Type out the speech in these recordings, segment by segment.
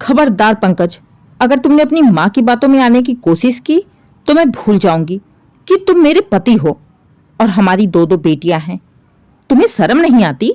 खबरदार पंकज, अगर तुमने अपनी माँ की बातों में आने की कोशिश की तो मैं भूल जाऊंगी कि तुम मेरे पति हो और हमारी दो दो बेटियां हैं। तुम्हें शर्म नहीं आती?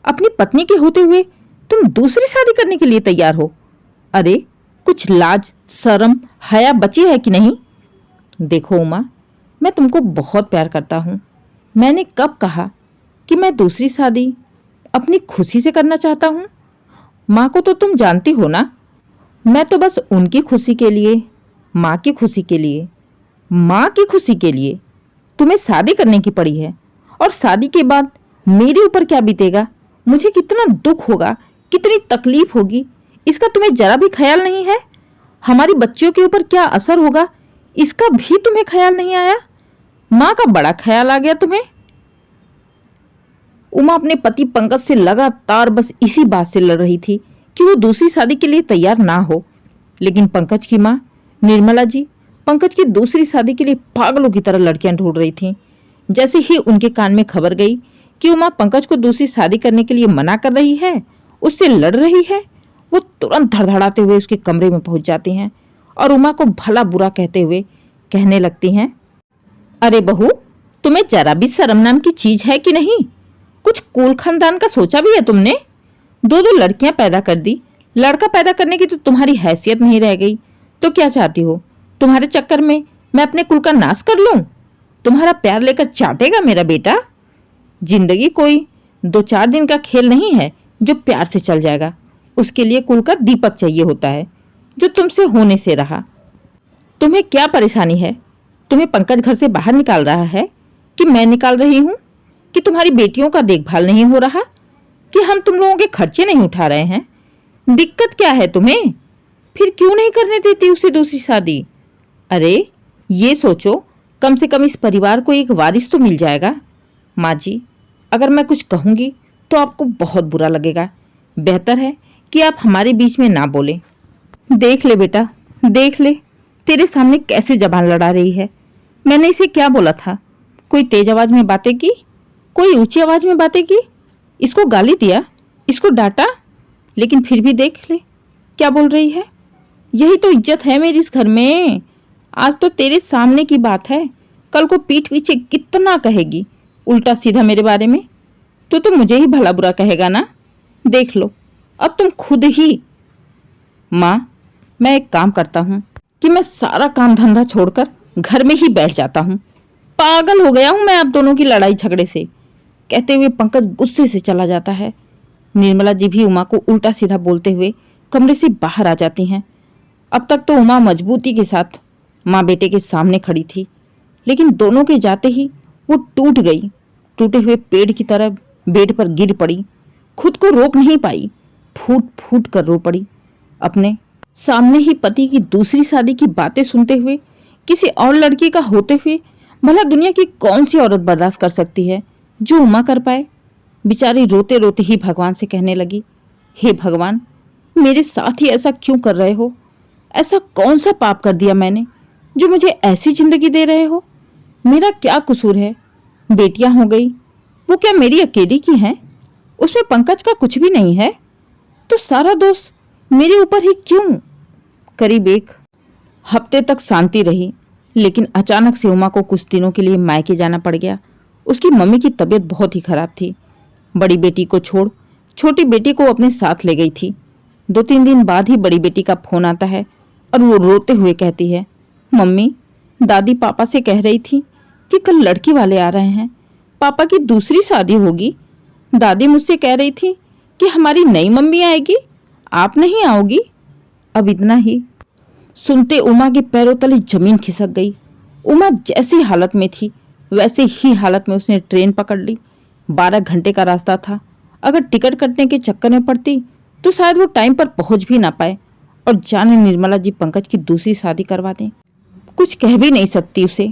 अपनी पत्नी के होते हुए तुम दूसरी शादी करने के लिए तैयार हो। अरे कुछ लाज शर्म हया बची है कि नहीं? देखो उमा, मैं तुमको बहुत प्यार करता हूँ। मैंने कब कहा कि मैं दूसरी शादी अपनी खुशी से करना चाहता हूँ? माँ को तो तुम जानती हो ना, मैं तो बस उनकी खुशी के लिए, माँ की खुशी के लिए, माँ की खुशी के लिए तुम्हें शादी करने की पड़ी है। और शादी के बाद मेरे ऊपर क्या बीतेगा, मुझे कितना दुख होगा, कितनी तकलीफ होगी, इसका तुम्हें जरा भी ख्याल नहीं है। हमारी बच्चियों के ऊपर क्या असर होगा, इसका भी तुम्हें ख्याल नहीं आया। माँ का बड़ा ख्याल आ गया तुम्हें। उमा अपने पति पंकज से लगातार बस इसी बात से लड़ रही थी कि वो दूसरी शादी के लिए तैयार ना हो। लेकिन पंकज की माँ निर्मला जी पंकज की दूसरी शादी के लिए पागलों की तरह लड़कियां ढूंढ रही थीं। जैसे ही उनके कान में खबर गई कि उमा पंकज को दूसरी शादी करने के लिए मना कर रही है, उससे लड़ रही है, वो तुरंत धड़धड़ाते हुए उसके कमरे में पहुंच जाती हैं और उमा को भला बुरा कहते हुए कहने लगती हैं, अरे बहू, तुम्हें जरा भी शर्म नाम की चीज है कि नहीं? कुछ कुल खानदान का सोचा भी है तुमने? दो दो लड़कियां पैदा कर दी, लड़का पैदा करने की तो तुम्हारी हैसियत नहीं रह गई। तो क्या चाहती हो, तुम्हारे चक्कर में मैं अपने कुल का नाश कर लूं? तुम्हारा प्यार लेकर चाटेगा मेरा बेटा? जिंदगी कोई 2-4 दिन का खेल नहीं है जो प्यार से चल जाएगा। उसके लिए कुल का दीपक चाहिए होता है, जो तुमसे होने से रहा। तुम्हें क्या परेशानी है? तुम्हें पंकज घर से बाहर निकाल रहा है कि मैं निकाल रही हूं? कि तुम्हारी बेटियों का देखभाल नहीं हो रहा? कि हम तुम लोगों के खर्चे नहीं उठा रहे हैं? दिक्कत क्या है तुम्हें? फिर क्यों नहीं करने देती उसे दूसरी शादी? अरे ये सोचो, कम से कम इस परिवार को एक वारिस तो मिल जाएगा। माँ जी, अगर मैं कुछ कहूँगी तो आपको बहुत बुरा लगेगा। बेहतर है कि आप हमारे बीच में ना बोलें। देख ले बेटा, देख ले, तेरे सामने कैसे जबान लड़ा रही है। मैंने इसे क्या बोला था? कोई तेज आवाज में बातें की? कोई ऊंची आवाज में बातें की? इसको गाली दिया? इसको डांटा? लेकिन फिर भी देख ले क्या बोल रही है। यही तो इज्जत है मेरी इस घर में। आज तो तेरे सामने की बात है, कल को पीठ पीछे कितना कहेगी उल्टा सीधा मेरे बारे में। तो मुझे ही भला बुरा कहेगा ना। देख लो अब तुम खुद ही। माँ, मैं एक काम करता हूँ कि मैं सारा काम धंधा छोड़कर घर में ही बैठ जाता हूँ। पागल हो गया हूँ मैं आप दोनों की लड़ाई झगड़े से। कहते हुए पंकज गुस्से से चला जाता है। निर्मला जी भी उमा को उल्टा सीधा बोलते हुए कमरे से बाहर आ जाती हैं। अब तक तो उमा मजबूती के साथ माँ बेटे के सामने खड़ी थी, लेकिन दोनों के जाते ही वो टूट गई। टूटे हुए पेड़ की तरह बेड पर गिर पड़ी, खुद को रोक नहीं पाई, फूट फूट कर रो पड़ी। अपने सामने ही पति की दूसरी शादी की बातें सुनते हुए, किसी और लड़की का होते हुए भला दुनिया की कौन सी औरत बर्दाश्त कर सकती है जो उमा कर पाए। बेचारी रोते रोते ही भगवान से कहने लगी, हे भगवान, मेरे साथ ही ऐसा क्यों कर रहे हो? ऐसा कौन सा पाप कर दिया मैंने जो मुझे ऐसी जिंदगी दे रहे हो? मेरा क्या कसूर है? बेटियां हो गई, वो क्या मेरी अकेली की हैं? उसमें पंकज का कुछ भी नहीं है, तो सारा दोष मेरे ऊपर ही क्यों? करीब 1 हफ्ते तक शांति रही, लेकिन अचानक से उमा को कुछ दिनों के लिए मायके जाना पड़ गया। उसकी मम्मी की तबीयत बहुत ही खराब थी। बड़ी बेटी को छोड़ छोटी बेटी को अपने साथ ले गई थी। 2-3 दिन बाद ही बड़ी बेटी का फोन आता है और वो रोते हुए कहती है, मम्मी, दादी पापा से कह रही थी कि कल लड़की वाले आ रहे हैं, पापा की दूसरी शादी होगी। दादी मुझसे कह रही थी कि हमारी नई मम्मी आएगी, आप नहीं आओगी। अब इतना ही सुनते उमा के पैरों तले जमीन खिसक गई। उमा जैसी हालत में थी वैसे ही हालत में उसने ट्रेन पकड़ ली। 12 घंटे का रास्ता था। अगर टिकट कटने के चक्कर में पड़ती तो शायद वो टाइम पर पहुंच भी ना पाए और जाने निर्मला जी पंकज की दूसरी शादी करवा दें। कुछ कह भी नहीं सकती उसे।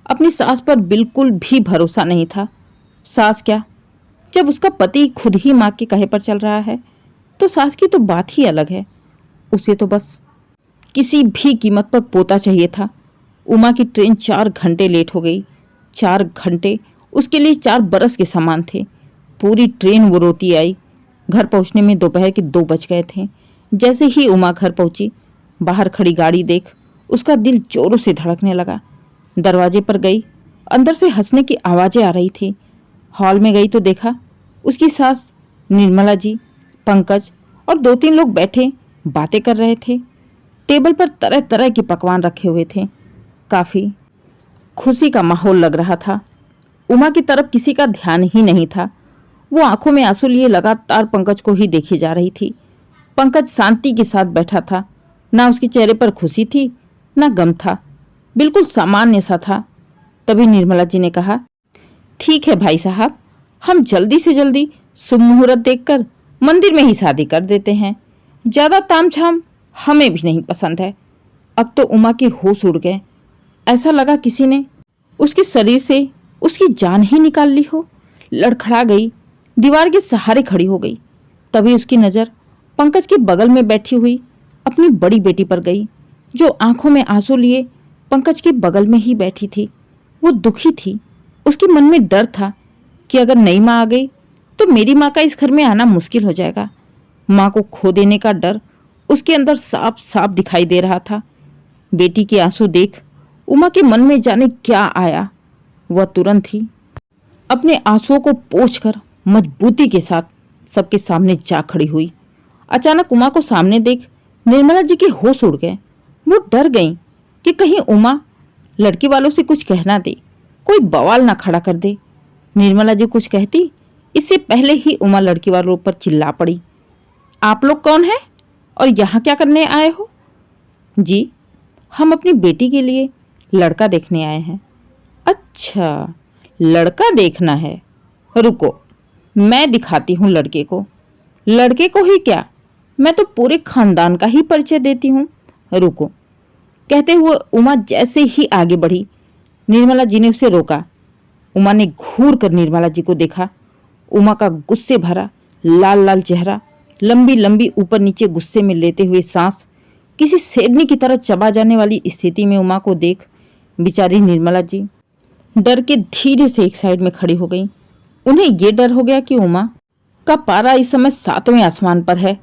अपनी सास पर बिल्कुल भी भरोसा नहीं था। सास क्या, जब उसका पति खुद ही माँ के कहे पर चल रहा है तो सास की तो बात ही अलग है। उसे तो बस किसी भी कीमत पर पोता चाहिए था। उमा की ट्रेन 4 घंटे लेट हो गई। 4 घंटे उसके लिए 4 बरस के समान थे। पूरी ट्रेन वो रोती आई। घर पहुंचने में दोपहर के 2 बज गए थे, जैसे ही उमा घर पहुंची, बाहर खड़ी गाड़ी देख उसका दिल जोरों से धड़कने लगा। दरवाजे पर गई, अंदर से हंसने की आवाजें आ रही थी। हॉल में गई तो देखा उसकी सास निर्मला जी, पंकज और 2-3 लोग बैठे बातें कर रहे थे। टेबल पर तरह तरह के पकवान रखे हुए थे। काफी खुशी का माहौल लग रहा था। उमा की तरफ किसी का ध्यान ही नहीं था। वो आंखों में आंसू लिए लगातार पंकज को ही देखी जा रही थी। पंकज शांति के साथ बैठा था। ना उसके चेहरे पर खुशी थी, ना गम था, बिल्कुल सामान्य सा था। तभी निर्मला जी ने कहा, ठीक है भाई साहब, हम जल्दी से जल्दी शुभ मुहूर्त देखकर मंदिर में ही शादी कर देते हैं। ज्यादा तामझाम हमें भी नहीं पसंद है। अब तो उमा के होश उड़ गए। ऐसा लगा किसी ने उसके शरीर से उसकी जान ही निकाल ली हो। लड़खड़ा गई, दीवार के सहारे खड़ी हो गई। तभी उसकी नजर पंकज के बगल में बैठी हुई अपनी बड़ी बेटी पर गई, जो आंखों में आंसू लिए पंकज के बगल में ही बैठी थी। वो दुखी थी। उसके मन में डर था कि अगर नई माँ आ गई तो मेरी माँ का इस घर में आना मुश्किल हो जाएगा। माँ को खो देने का डर उसके अंदर साफ साफ दिखाई दे रहा था। बेटी के आंसू देख उमा के मन में जाने क्या आया। वह तुरंत ही अपने आंसुओं को पोंछकर मजबूती के साथ सबके सामने जा खड़ी हुई। अचानक उमा को सामने देख निर्मला जी के होश उड़ गए। वो डर गईं कि कहीं उमा लड़के वालों से कुछ कहना दे, कोई बवाल ना खड़ा कर दे। निर्मला जी कुछ कहती इससे पहले ही उमा लड़के वालों पर चिल्ला पड़ी, आप लोग कौन हैं और यहाँ क्या करने आए हो? जी, हम अपनी बेटी के लिए लड़का देखने आए हैं। अच्छा, लड़का देखना है, रुको मैं दिखाती हूँ लड़के को। लड़के को ही क्या, मैं तो पूरे खानदान का ही परिचय देती हूँ, रुको। कहते हुए उमा जैसे ही आगे बढ़ी, निर्मला जी ने उसे रोका। उमा ने घूर कर निर्मला जी को देखा। उमा का गुस्से भरा लाल लाल चेहरा, लंबी लंबी ऊपर नीचे गुस्से में लेते हुए सांस, किसी शेरनी की तरह चबा जाने वाली स्थिति में उमा को देख बेचारी निर्मला जी डर के धीरे से एक साइड में खड़ी हो गई। उन्हें ये डर हो गया कि उमा का पारा इस समय 7वें आसमान पर है।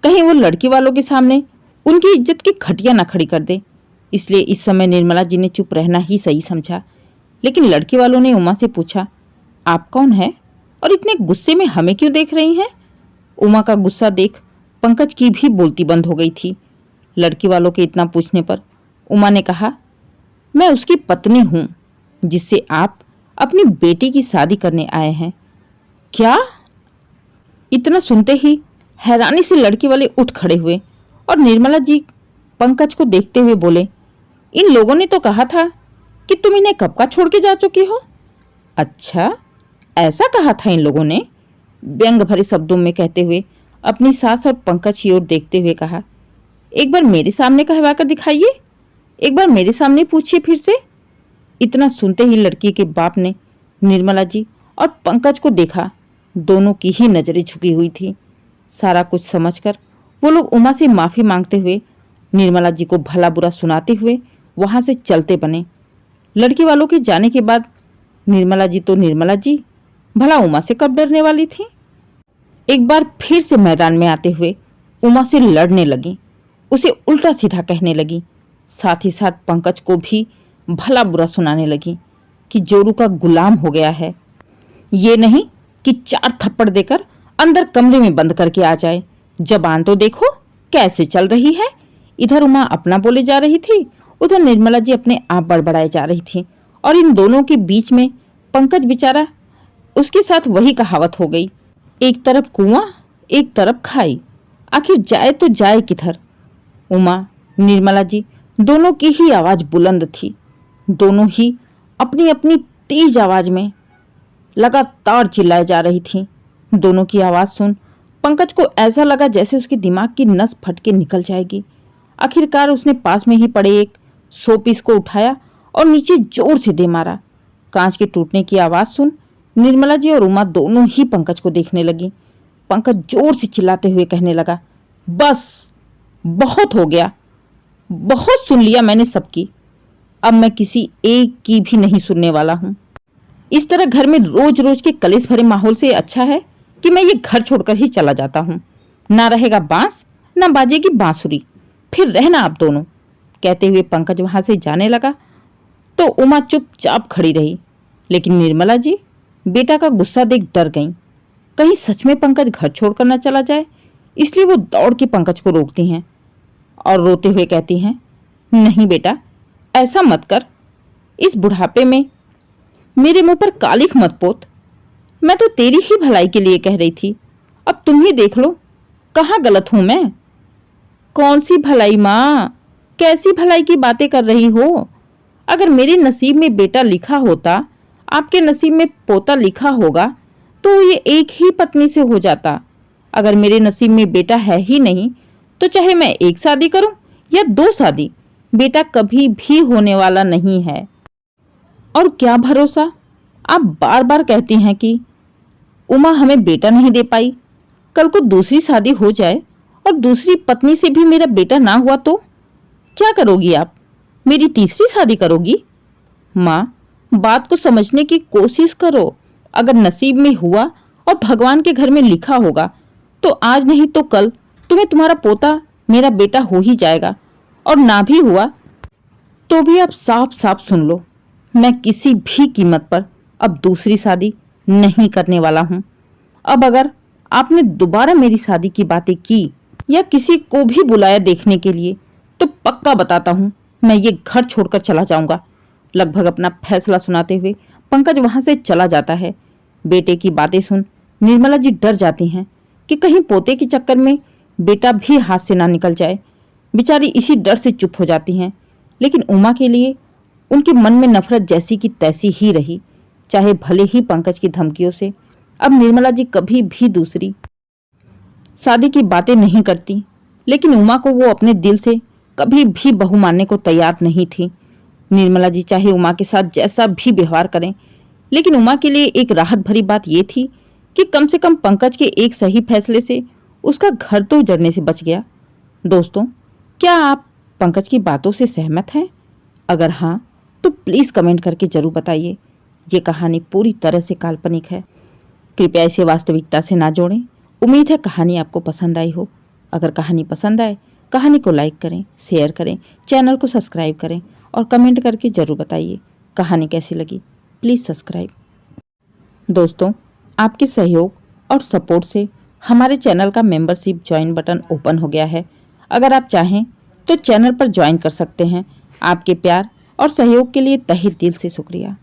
कहीं वो लड़की वालों के सामने उनकी इज्जत की खटिया ना खड़ी कर दे। इसलिए इस समय निर्मला जी ने चुप रहना ही सही समझा। लेकिन लड़की वालों ने उमा से पूछा, आप कौन है और इतने गुस्से में हमें क्यों देख रही हैं? उमा का गुस्सा देख पंकज की भी बोलती बंद हो गई थी। लड़की वालों के इतना पूछने पर उमा ने कहा, मैं उसकी पत्नी हूं जिससे आप अपनी बेटी की शादी करने आए हैं। क्या? इतना सुनते ही हैरानी से लड़की वाले उठ खड़े हुए और निर्मला जी पंकज को देखते हुए बोले, इन लोगों ने तो कहा था कि तुम इन्हें कब का छोड़ के जा चुकी हो। अच्छा, ऐसा कहा था इन लोगों ने? व्यंग भरे शब्दों में कहते हुए अपनी सास और पंकज की ओर देखते हुए कहा, एक बार मेरे सामने कहवा कर दिखाइए, एक बार मेरे सामने पूछिए फिर से। इतना सुनते ही लड़की के बाप ने निर्मला जी और पंकज को देखा। दोनों की ही नजरें झुकी हुई थी। सारा कुछ समझकर वो लोग उमा से माफी मांगते हुए निर्मला जी को भला बुरा सुनाते हुए वहां से चलते बने। लड़की वालों के जाने के बाद निर्मला जी भला उमा से कब डरने वाली थी। एक बार फिर से मैदान में आते हुए उमा से लड़ने लगी, उसे उल्टा सीधा कहने लगी। साथ ही साथ पंकज को भी भला बुरा सुनाने लगी कि जोरू का गुलाम हो गया है। ये नहीं कि 4 थप्पड़ देकर अंदर कमरे में बंद करके आ जाए। जबान तो देखो कैसे चल रही है। इधर उमा अपना बोले जा रही थी, उधर निर्मला जी अपने आप बड़बड़ाए जा रही थी। और इन दोनों के बीच में पंकज बेचारा, उसके साथ वही कहावत हो गई, एक तरफ कुआं एक तरफ खाई, आखिर जाए तो जाए किधर। उमा निर्मला जी दोनों की ही आवाज बुलंद थी। दोनों ही अपनी अपनी तेज आवाज में लगातार चिल्लाए जा रही थी। दोनों की आवाज सुन पंकज को ऐसा लगा जैसे उसके दिमाग की नस फट के निकल जाएगी। आखिरकार उसने पास में ही पड़े एक शोपीस को उठाया और नीचे जोर से दे मारा। कांच के टूटने की आवाज सुन निर्मला जी और उमा दोनों ही पंकज को देखने लगी। पंकज जोर से चिल्लाते हुए कहने लगा, बस बहुत हो गया, बहुत सुन लिया मैंने सबकी, अब मैं किसी एक की भी नहीं सुनने वाला हूं। इस तरह घर में रोज रोज के कलेश भरे माहौल से अच्छा है कि मैं ये घर छोड़कर ही चला जाता हूं। ना रहेगा बांस ना बाजेगी बांसुरी, फिर रहना आप दोनों। कहते हुए पंकज वहां से जाने लगा तो उमा चुपचाप खड़ी रही। लेकिन निर्मला जी बेटा का गुस्सा देख डर गईं। कहीं सच में पंकज घर छोड़कर न चला जाए, इसलिए वो दौड़ के पंकज को रोकती हैं और रोते हुए कहती हैं, नहीं बेटा, ऐसा मत कर। इस बुढ़ापे में मेरे मुंह पर कालिख मत पोत। मैं तो तेरी ही भलाई के लिए कह रही थी, अब तुम ही देख लो कहाँ गलत हूं मैं। कौन सी भलाई माँ, कैसी भलाई की बातें कर रही हो? अगर मेरे नसीब में बेटा लिखा होता, आपके नसीब में पोता लिखा होगा, तो ये एक ही पत्नी से हो जाता। अगर मेरे नसीब में बेटा है ही नहीं, तो चाहे मैं एक शादी करूं या 2 शादी, बेटा कभी भी होने वाला नहीं है। और क्या भरोसा, आप बार बार कहती हैं कि उमा हमें बेटा नहीं दे पाई, कल को दूसरी शादी हो जाए और दूसरी पत्नी से भी मेरा बेटा ना हुआ तो क्या करोगी आप? मेरी तीसरी शादी करोगी? माँ, बात को समझने की कोशिश करो। अगर नसीब में हुआ और भगवान के घर में लिखा होगा, तो आज नहीं तो कल तुम्हें तुम्हारा पोता मेरा बेटा हो ही जाएगा। और ना भी हुआ तो भी आप साफ साफ सुन लो, मैं किसी भी कीमत पर अब दूसरी शादी नहीं करने वाला हूं। अब अगर आपने दोबारा मेरी शादी की बातें की या किसी को भी बुलाया देखने के लिए, तो पक्का बताता हूं मैं ये घर छोड़कर चला जाऊंगा। लगभग अपना फैसला सुनाते हुए पंकज वहां से चला जाता है। बेटे की बातें सुन निर्मला जी डर जाती हैं कि कहीं पोते के चक्कर में बेटा भी हाथ से ना निकल जाए। बेचारी इसी डर से चुप हो जाती हैं। लेकिन उमा के लिए उनके मन में नफरत जैसी की तैसी ही रही। चाहे भले ही पंकज की धमकियों से अब निर्मला जी कभी भी दूसरी शादी की बातें नहीं करती, लेकिन उमा को वो अपने दिल से कभी भी बहू मानने को तैयार नहीं थी। निर्मला जी चाहे उमा के साथ जैसा भी व्यवहार करें, लेकिन उमा के लिए एक राहत भरी बात यह थी कि कम से कम पंकज के एक सही फैसले से उसका घर तो उजड़ने से बच गया। दोस्तों, क्या आप पंकज की बातों से सहमत हैं? अगर हाँ, तो प्लीज़ कमेंट करके जरूर बताइए। ये कहानी पूरी तरह से काल्पनिक है, कृपया इसे वास्तविकता से ना जोड़ें। उम्मीद है कहानी आपको पसंद आई हो। अगर कहानी पसंद आए, कहानी को लाइक करें, शेयर करें, चैनल को सब्सक्राइब करें और कमेंट करके ज़रूर बताइए कहानी कैसी लगी। Please subscribe. दोस्तों, आपके सहयोग और सपोर्ट से हमारे चैनल का मेंबरशिप ज्वाइन बटन ओपन हो गया है। अगर आप चाहें तो चैनल पर ज्वाइन कर सकते हैं। आपके प्यार और सहयोग के लिए तहे दिल से शुक्रिया।